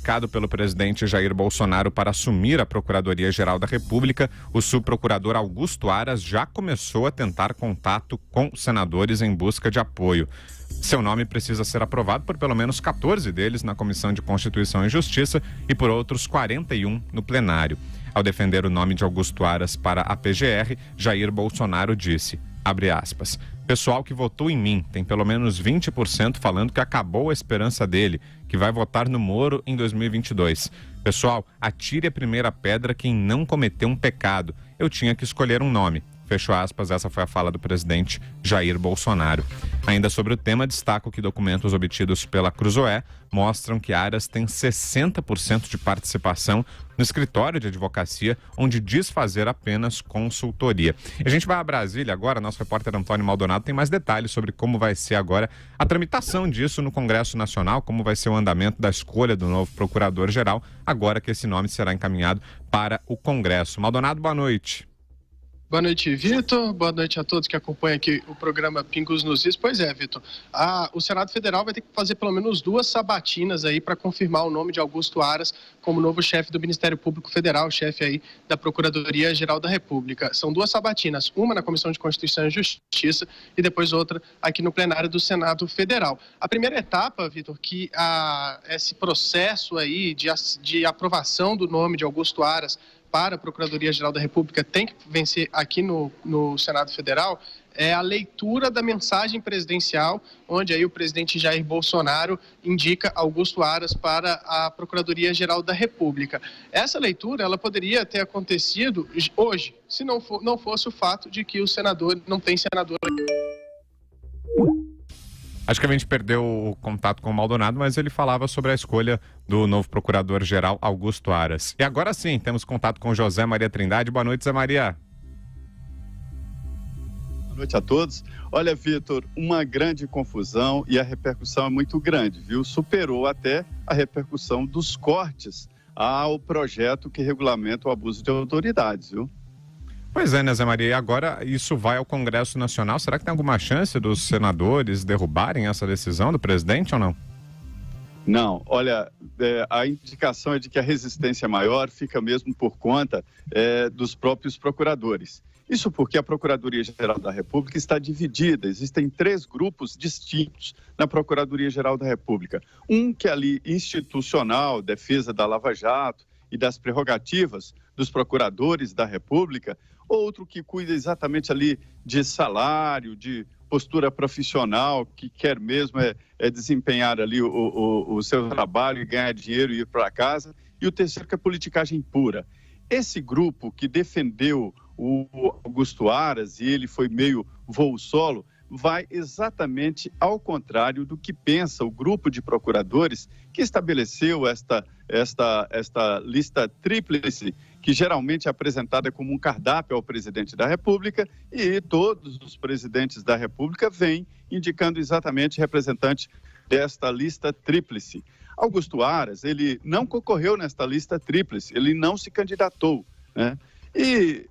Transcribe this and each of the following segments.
indicado pelo presidente Jair Bolsonaro para assumir a Procuradoria-Geral da República, o subprocurador Augusto Aras já começou a tentar contato com senadores em busca de apoio. Seu nome precisa ser aprovado por pelo menos 14 deles na Comissão de Constituição e Justiça e por outros 41 no plenário. Ao defender o nome de Augusto Aras para a PGR, Jair Bolsonaro disse, abre aspas, pessoal que votou em mim, tem pelo menos 20% falando que acabou a esperança dele, que vai votar no Moro em 2022. Pessoal, atire a primeira pedra quem não cometeu um pecado. Eu tinha que escolher um nome. Fechou aspas, essa foi a fala do presidente Jair Bolsonaro. Ainda sobre o tema, destaco que documentos obtidos pela Cruzoé mostram que Aras tem 60% de participação no escritório de advocacia, onde diz fazer apenas consultoria. A gente vai a Brasília agora, nosso repórter Antônio Maldonado tem mais detalhes sobre como vai ser agora a tramitação disso no Congresso Nacional, como vai ser o andamento da escolha do novo procurador-geral, agora que esse nome será encaminhado para o Congresso. Maldonado, boa noite. Boa noite, Vitor. Boa noite a todos que acompanham aqui o programa Pingos nos Is. Pois é, Vitor. O Senado Federal vai ter que fazer pelo menos 2 sabatinas aí para confirmar o nome de Augusto Aras como novo chefe do Ministério Público Federal, chefe aí da Procuradoria-Geral da República. São 2 sabatinas, uma na Comissão de Constituição e Justiça e depois outra aqui no plenário do Senado Federal. A primeira etapa, Vitor, que esse processo aí de aprovação do nome de Augusto Aras para a Procuradoria-Geral da República tem que vencer aqui no Senado Federal, é a leitura da mensagem presidencial, onde aí o presidente Jair Bolsonaro indica Augusto Aras para a Procuradoria-Geral da República. Essa leitura, ela poderia ter acontecido hoje, se não fosse o fato de que o senador não tem senador. Acho que a gente perdeu o contato com o Maldonado, mas ele falava sobre a escolha do novo procurador-geral Augusto Aras. E agora sim, temos contato com José Maria Trindade. Boa noite, Zé Maria. Boa noite a todos. Olha, Vitor, uma grande confusão e a repercussão é muito grande, viu? Superou até a repercussão dos cortes ao projeto que regulamenta o abuso de autoridades, viu? Pois é, né, Zé Maria? E agora isso vai ao Congresso Nacional. Será que tem alguma chance dos senadores derrubarem essa decisão do presidente ou não? Não, olha, a indicação é de que a resistência maior fica mesmo por conta dos próprios procuradores. Isso porque a Procuradoria-Geral da República está dividida. Existem 3 grupos distintos na Procuradoria-Geral da República. Um que é ali institucional, defesa da Lava Jato e das prerrogativas dos procuradores da República, outro que cuida exatamente ali de salário, de postura profissional, que quer mesmo desempenhar ali o seu trabalho e ganhar dinheiro e ir para casa, e o terceiro que é politicagem pura. Esse grupo que defendeu o Augusto Aras, e ele foi meio voo solo, vai exatamente ao contrário do que pensa o grupo de procuradores que estabeleceu esta lista tríplice, que geralmente é apresentada como um cardápio ao presidente da República, e todos os presidentes da República vêm indicando exatamente representante desta lista tríplice. Augusto Aras, ele não concorreu nesta lista tríplice, ele não se candidatou, né? E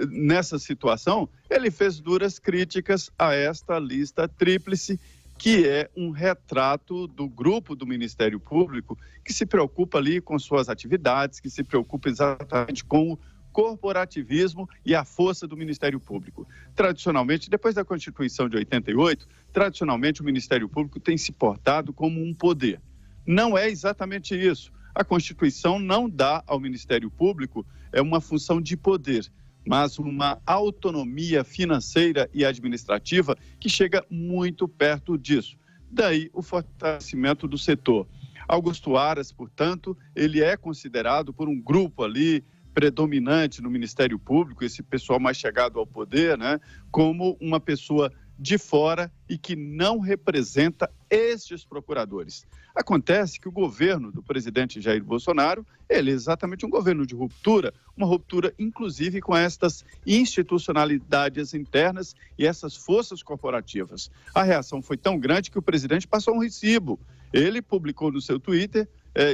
nessa situação, ele fez duras críticas a esta lista tríplice, que é um retrato do grupo do Ministério Público que se preocupa ali com suas atividades, que se preocupa exatamente com o corporativismo e a força do Ministério Público. Tradicionalmente, depois da Constituição de 88, tradicionalmente o Ministério Público tem se portado como um poder. Não é exatamente isso. A Constituição não dá ao Ministério Público uma função de poder, mas uma autonomia financeira e administrativa que chega muito perto disso. Daí o fortalecimento do setor. Augusto Aras, portanto, ele é considerado por um grupo ali predominante no Ministério Público, esse pessoal mais chegado ao poder, né, como uma pessoa de fora e que não representa estes procuradores. Acontece que o governo do presidente Jair Bolsonaro, ele é exatamente um governo de ruptura, uma ruptura inclusive com estas institucionalidades internas e essas forças corporativas. A reação foi tão grande que o presidente passou um recibo. Ele publicou no seu Twitter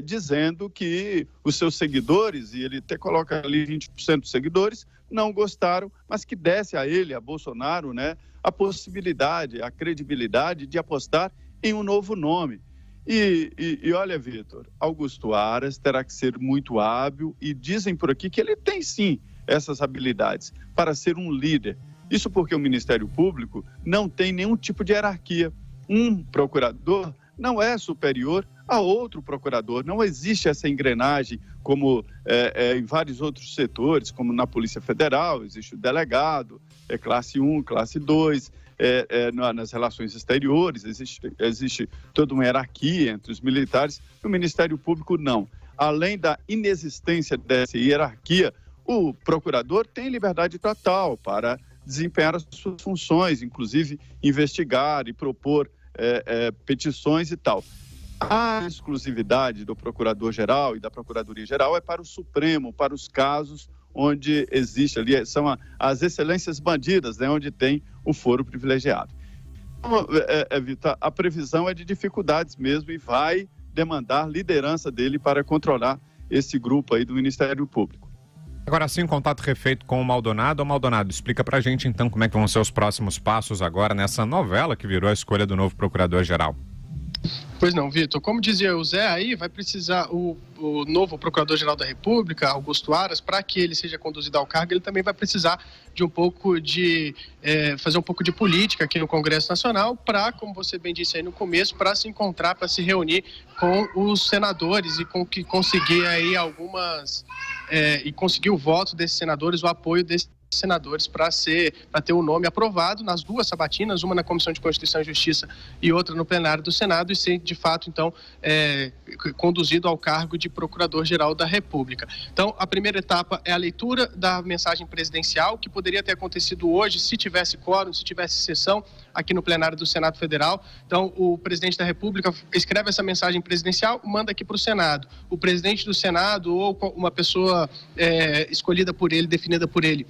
dizendo que os seus seguidores, e ele até coloca ali 20% dos seguidores, não gostaram, mas que desse a ele, a Bolsonaro, né, a possibilidade, a credibilidade de apostar em um novo nome. E olha, Vitor, Augusto Aras terá que ser muito hábil e dizem por aqui que ele tem sim essas habilidades para ser um líder. Isso porque o Ministério Público não tem nenhum tipo de hierarquia. Um procurador não é superior a outro procurador. Não existe essa engrenagem como em vários outros setores, como na Polícia Federal, existe o delegado, classe 1, classe 2, nas relações exteriores, existe toda uma hierarquia entre os militares. No Ministério Público, não. Além da inexistência dessa hierarquia, o procurador tem liberdade total para desempenhar as suas funções, inclusive investigar e propor petições e tal. A exclusividade do Procurador-Geral e da Procuradoria-Geral é para o Supremo, para os casos onde existe ali, são as excelências bandidas, né, onde tem o foro privilegiado. Então, Vitor, a previsão é de dificuldades mesmo e vai demandar liderança dele para controlar esse grupo aí do Ministério Público. Agora sim, contato refeito com o Maldonado. Maldonado, explica pra gente então como é que vão ser os próximos passos agora nessa novela que virou a escolha do novo Procurador-Geral. Pois não, Vitor. Como dizia o Zé, aí vai precisar o novo Procurador-Geral da República, Augusto Aras, para que ele seja conduzido ao cargo, ele também vai precisar de fazer um pouco de política aqui no Congresso Nacional para, como você bem disse aí no começo, para se encontrar, para se reunir com os senadores e conseguir aí e conseguir o voto desses senadores, o apoio desses senadores para ter o nome aprovado nas duas sabatinas, uma na Comissão de Constituição e Justiça e outra no plenário do Senado, e ser de fato então conduzido ao cargo de Procurador-Geral da República. Então, a primeira etapa é a leitura da mensagem presidencial, que poderia ter acontecido hoje se tivesse quórum, se tivesse sessão aqui no plenário do Senado Federal. Então, o presidente da República escreve essa mensagem presidencial, manda aqui para o Senado. O presidente do Senado ou uma pessoa escolhida por ele, definida por ele,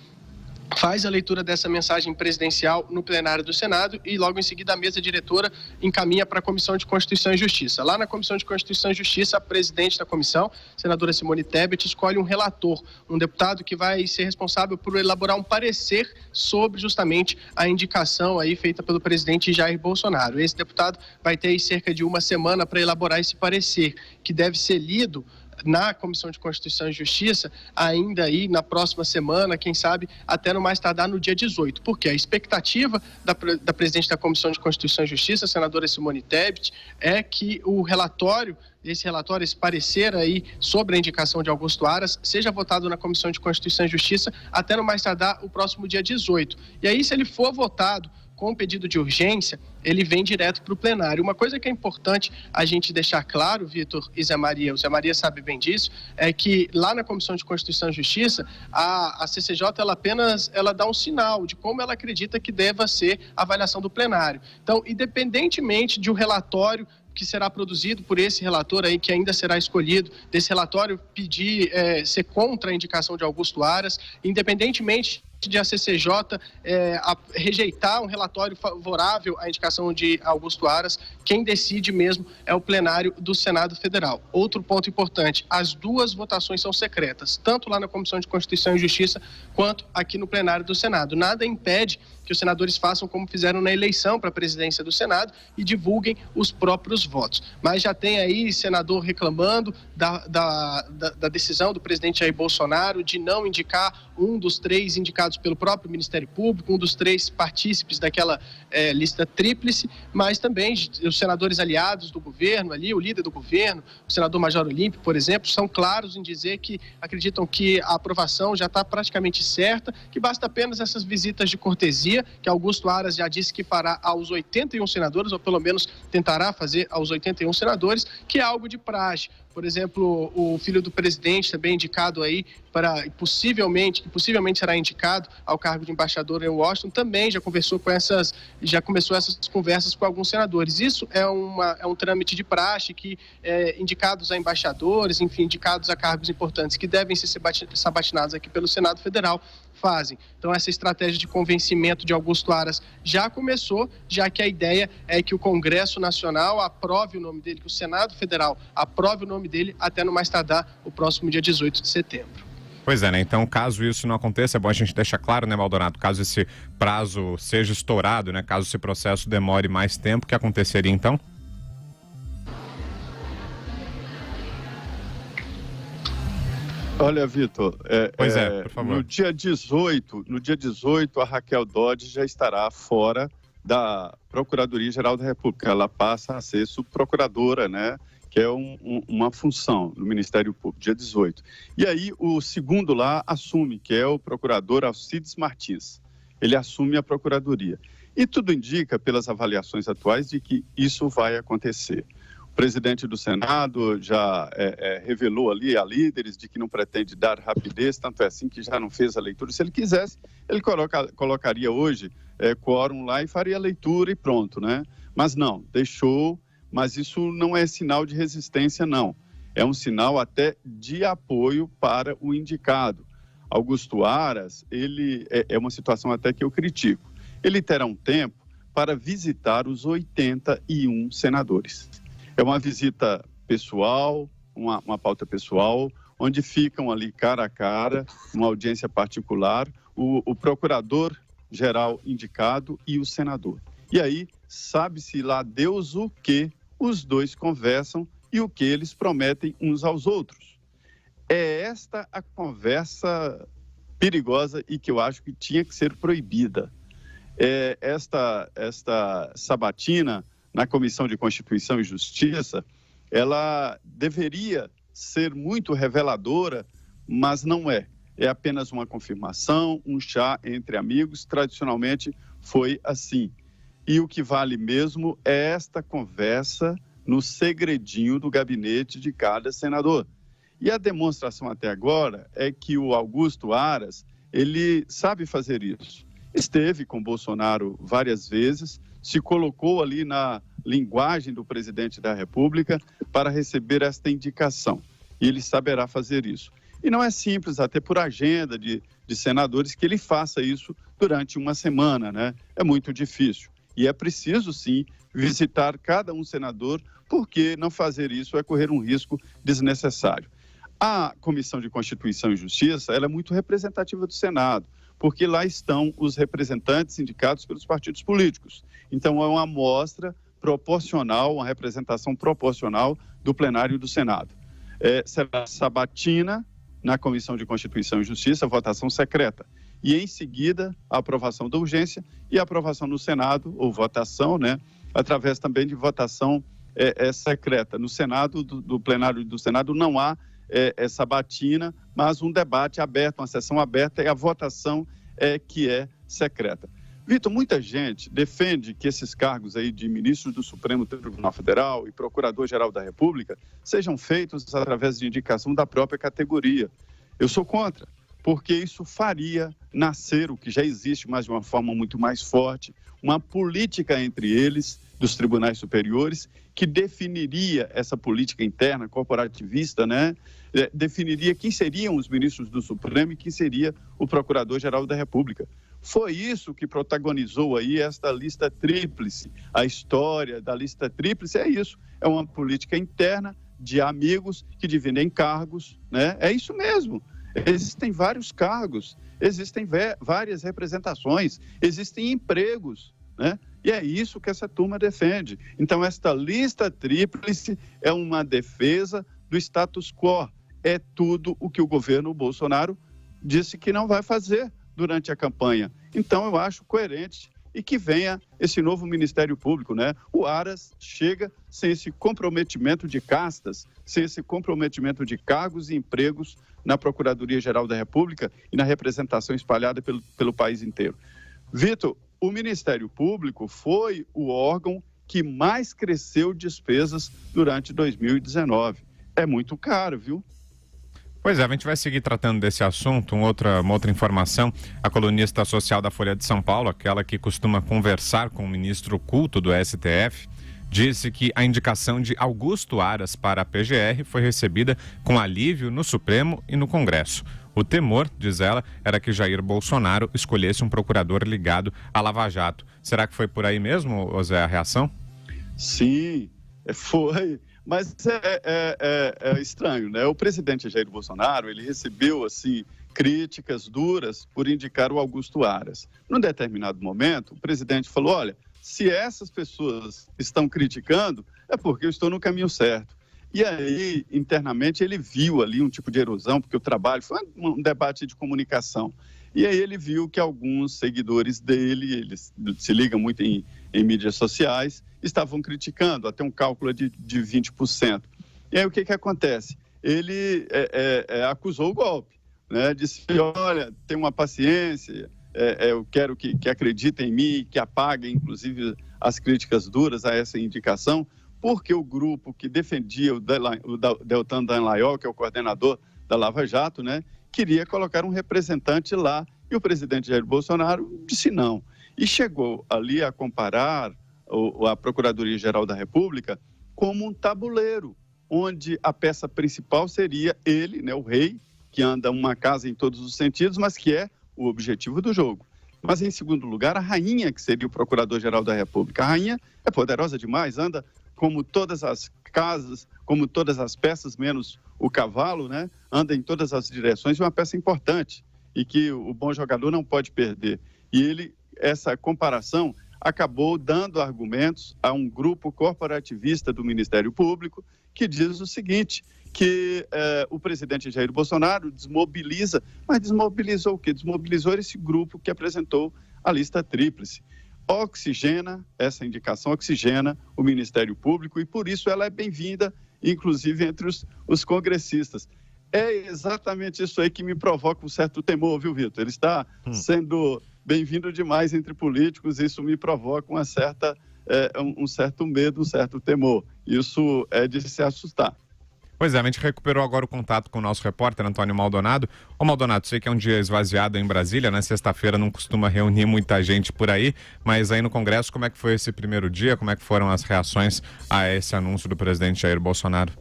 faz a leitura dessa mensagem presidencial no plenário do Senado e logo em seguida a mesa diretora encaminha para a Comissão de Constituição e Justiça. Lá na Comissão de Constituição e Justiça, a presidente da comissão, senadora Simone Tebet, escolhe um relator, um deputado que vai ser responsável por elaborar um parecer sobre justamente a indicação aí feita pelo presidente Jair Bolsonaro. Esse deputado vai ter aí cerca de uma semana para elaborar esse parecer, que deve ser lido na Comissão de Constituição e Justiça, ainda aí na próxima semana, quem sabe até no mais tardar no dia 18, porque a expectativa da presidente da Comissão de Constituição e Justiça, a senadora Simone Tebet, é que esse parecer aí sobre a indicação de Augusto Aras seja votado na Comissão de Constituição e Justiça até no mais tardar o próximo dia 18. E aí, se ele for votado com pedido de urgência, ele vem direto para o plenário. Uma coisa que é importante a gente deixar claro, Vitor e Zé Maria, o Zé Maria sabe bem disso, é que lá na Comissão de Constituição e Justiça, a CCJ ela dá um sinal de como ela acredita que deva ser a avaliação do plenário. Então, independentemente de um relatório que será produzido por esse relator aí, que ainda será escolhido, desse relatório ser contra a indicação de Augusto Aras, independentemente de a CCJ rejeitar um relatório favorável à indicação de Augusto Aras, quem decide mesmo é o plenário do Senado Federal. Outro ponto importante, as duas votações são secretas, tanto lá na Comissão de Constituição e Justiça, quanto aqui no plenário do Senado. Nada impede que os senadores façam como fizeram na eleição para a presidência do Senado e divulguem os próprios votos. Mas já tem aí senador reclamando da decisão do presidente Jair Bolsonaro de não indicar um dos 3 indicados pelo próprio Ministério Público, um dos 3 partícipes daquela lista tríplice, mas também os senadores aliados do governo ali, o líder do governo, o senador Major Olímpio, por exemplo, são claros em dizer que acreditam que a aprovação já está praticamente certa, que basta apenas essas visitas de cortesia, que Augusto Aras já disse que fará aos 81 senadores, ou pelo menos tentará fazer aos 81 senadores, que é algo de praxe. Por exemplo, o filho do presidente também indicado aí que possivelmente será indicado ao cargo de embaixador em Washington, também já começou essas conversas com alguns senadores. Isso é um trâmite de praxe que indicados a embaixadores, enfim, indicados a cargos importantes que devem ser sabatinados aqui pelo Senado Federal, fazem. Então, essa estratégia de convencimento de Augusto Aras já começou, já que a ideia é que o Congresso Nacional aprove o nome dele, que o Senado Federal aprove o nome dele até no mais tardar o próximo dia 18 de setembro. Pois é, né? Então, caso isso não aconteça, é bom a gente deixar claro, né, Maldonado, caso esse prazo seja estourado, né, caso esse processo demore mais tempo, o que aconteceria então? Olha, Vitor, por favor. no dia 18, a Raquel Dodge já estará fora da Procuradoria-Geral da República. Ela passa a ser subprocuradora, né? Que é uma função do Ministério Público, dia 18. E aí o segundo lá assume, que é o procurador Alcides Martins. Ele assume a procuradoria. E tudo indica, pelas avaliações atuais, de que isso vai acontecer. O presidente do Senado já revelou ali a líderes de que não pretende dar rapidez, tanto é assim que já não fez a leitura. Se ele quisesse, ele colocaria hoje quórum lá e faria a leitura e pronto, né? Mas não, deixou, mas isso não é sinal de resistência, não. É um sinal até de apoio para o indicado. Augusto Aras, ele é uma situação até que eu critico. Ele terá um tempo para visitar os 81 senadores. É uma visita pessoal, uma pauta pessoal, onde ficam ali cara a cara, uma audiência particular, o procurador-geral indicado e o senador. E aí, sabe-se lá Deus o que os dois conversam e o que eles prometem uns aos outros. É esta a conversa perigosa e que eu acho que tinha que ser proibida. Esta sabatina na Comissão de Constituição e Justiça, ela deveria ser muito reveladora, mas não é. É apenas uma confirmação, um chá entre amigos, tradicionalmente foi assim. E o que vale mesmo é esta conversa no segredinho do gabinete de cada senador. E a demonstração até agora é que o Augusto Aras, ele sabe fazer isso. Esteve com Bolsonaro várias vezes, se colocou ali na linguagem do presidente da República para receber esta indicação. E ele saberá fazer isso. E não é simples, até por agenda de senadores, que ele faça isso durante uma semana, né? É muito difícil. E é preciso, sim, visitar cada um senador, porque não fazer isso é correr um risco desnecessário. A Comissão de Constituição e Justiça, ela é muito representativa do Senado, porque lá estão os representantes indicados pelos partidos políticos. Então, é uma amostra proporcional, uma representação proporcional do plenário do Senado. Será sabatina na Comissão de Constituição e Justiça, votação secreta. E, em seguida, a aprovação da urgência e a aprovação no Senado, ou votação, né, através também de votação secreta. No Senado, do plenário do Senado, não há sabatina, mas um debate aberto, uma sessão aberta, e a votação que é secreta. Vitor, muita gente defende que esses cargos aí de ministros do Supremo Tribunal Federal e Procurador-Geral da República sejam feitos através de indicação da própria categoria. Eu sou contra, porque isso faria nascer o que já existe, mas de uma forma muito mais forte, uma política entre eles, dos tribunais superiores, que definiria essa política interna, corporativista, né? Definiria quem seriam os ministros do Supremo e quem seria o Procurador-Geral da República. Foi isso que protagonizou aí esta lista tríplice. A história da lista tríplice é isso, é uma política interna de amigos que dividem cargos, né? É isso mesmo. Existem vários cargos, existem várias representações, existem empregos, né? E é isso que essa turma defende. Então, esta lista tríplice é uma defesa do status quo. É tudo o que o governo Bolsonaro disse que não vai fazer durante a campanha. Então, eu acho coerente e que venha esse novo Ministério Público, né? O Aras chega sem esse comprometimento de castas, sem esse comprometimento de cargos e empregos na Procuradoria-Geral da República e na representação espalhada pelo país inteiro. Vitor, o Ministério Público foi o órgão que mais cresceu despesas durante 2019. É muito caro, viu? Pois é, a gente vai seguir tratando desse assunto. Uma outra informação, a colunista social da Folha de São Paulo, aquela que costuma conversar com o ministro oculto do STF, disse que a indicação de Augusto Aras para a PGR foi recebida com alívio no Supremo e no Congresso. O temor, diz ela, era que Jair Bolsonaro escolhesse um procurador ligado à Lava Jato. Será que foi por aí mesmo, Zé, a reação? Sim, foi. Mas é estranho, né? O presidente Jair Bolsonaro, ele recebeu, assim, críticas duras por indicar o Augusto Aras. Num determinado momento, o presidente falou, olha, se essas pessoas estão criticando, é porque eu estou no caminho certo. E aí, internamente, ele viu ali um tipo de erosão, porque o trabalho foi um debate de comunicação. E aí ele viu que alguns seguidores dele, eles se ligam muito em mídias sociais, estavam criticando, até um cálculo de 20%. E aí o que acontece? Ele acusou o golpe, né? Disse, olha, tem uma paciência, eu quero que acreditem em mim, que apaguem, inclusive, as críticas duras a essa indicação, porque o grupo que defendia o Deltan Dallagnol, que é o coordenador da Lava Jato, né, queria colocar um representante lá, e o presidente Jair Bolsonaro disse não. E chegou ali a comparar a Procuradoria-Geral da República como um tabuleiro, onde a peça principal seria ele, né, o rei, que anda uma casa em todos os sentidos, mas que é o objetivo do jogo. Mas, em segundo lugar, a rainha, que seria o Procurador-Geral da República. A rainha é poderosa demais, anda como todas as casas, como todas as peças, menos o cavalo, né? Anda em todas as direções, uma peça importante e que o bom jogador não pode perder. E essa comparação acabou dando argumentos a um grupo corporativista do Ministério Público que diz o seguinte, que o presidente Jair Bolsonaro desmobiliza, mas desmobilizou o quê? Desmobilizou esse grupo que apresentou a lista tríplice. Oxigena, essa indicação oxigena o Ministério Público e por isso ela é bem-vinda, inclusive entre os congressistas. É exatamente isso aí que me provoca um certo temor, viu, Vitor? Ele está sendo bem-vindo demais entre políticos, isso me provoca um certo medo, um certo temor. Isso é de se assustar. Pois é, a gente recuperou agora o contato com o nosso repórter, Antônio Maldonado. Ô Maldonado, sei que é um dia esvaziado em Brasília, né? Sexta-feira não costuma reunir muita gente por aí, mas aí no Congresso, como é que foi esse primeiro dia? Como é que foram as reações a esse anúncio do presidente Jair Bolsonaro?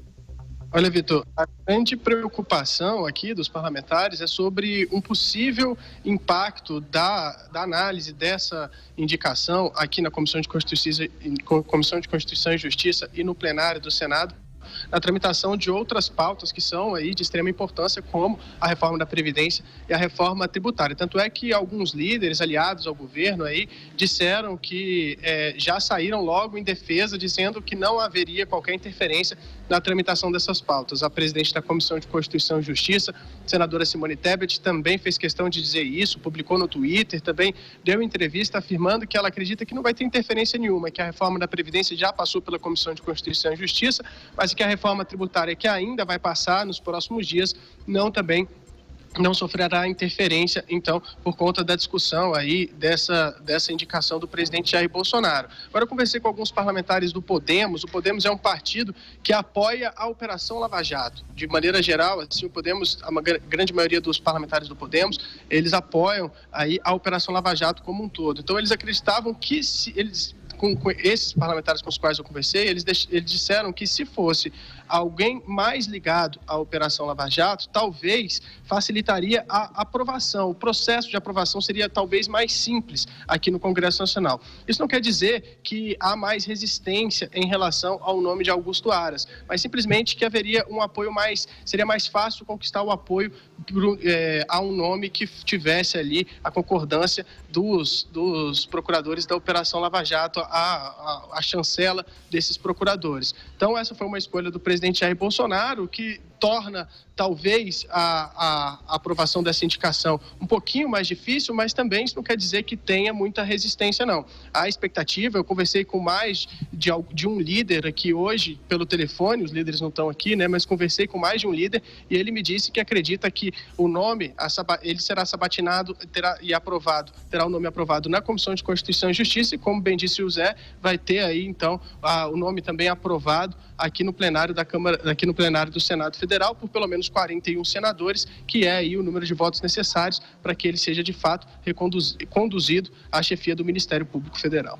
Olha, Vitor, a grande preocupação aqui dos parlamentares é sobre um possível impacto da análise dessa indicação aqui na Comissão de Constituição e Justiça e no plenário do Senado, na tramitação de outras pautas que são aí de extrema importância, como a reforma da Previdência e a reforma tributária. Tanto é que alguns líderes aliados ao governo aí disseram que já saíram logo em defesa, dizendo que não haveria qualquer interferência na tramitação dessas pautas. A presidente da Comissão de Constituição e Justiça, senadora Simone Tebet, também fez questão de dizer isso, publicou no Twitter, também deu entrevista afirmando que ela acredita que não vai ter interferência nenhuma, que a reforma da Previdência já passou pela Comissão de Constituição e Justiça, mas que a reforma tributária, que ainda vai passar nos próximos dias, não sofrerá interferência, então, por conta da discussão aí dessa indicação do presidente Jair Bolsonaro. Agora, eu conversei com alguns parlamentares do Podemos. O Podemos é um partido que apoia a Operação Lava Jato. De maneira geral, assim, o Podemos, a grande maioria dos parlamentares do Podemos, eles apoiam aí a Operação Lava Jato como um todo. Então, eles acreditavam que com esses parlamentares com os quais eu conversei, eles disseram que se fosse alguém mais ligado à Operação Lava Jato, talvez facilitaria a aprovação. O processo de aprovação seria talvez mais simples aqui no Congresso Nacional. Isso não quer dizer que há mais resistência em relação ao nome de Augusto Aras, mas simplesmente que haveria um apoio seria mais fácil conquistar o apoio a um nome que tivesse ali a concordância dos procuradores da Operação Lava Jato, a chancela desses procuradores. Então, essa foi uma escolha do presidente Jair Bolsonaro, que torna talvez a aprovação dessa indicação um pouquinho mais difícil, mas também isso não quer dizer que tenha muita resistência, não. A expectativa, eu conversei com mais de um líder aqui hoje pelo telefone, os líderes não estão aqui, né, mas conversei com mais de um líder e ele me disse que acredita que o nome, ele será sabatinado terá o nome aprovado na Comissão de Constituição e Justiça e, como bem disse o Zé, vai ter aí, então, o nome também aprovado aqui no plenário da Câmara, aqui no plenário do Senado Federal, por pelo menos 41 senadores, que é aí o número de votos necessários para que ele seja, de fato, conduzido à chefia do Ministério Público Federal.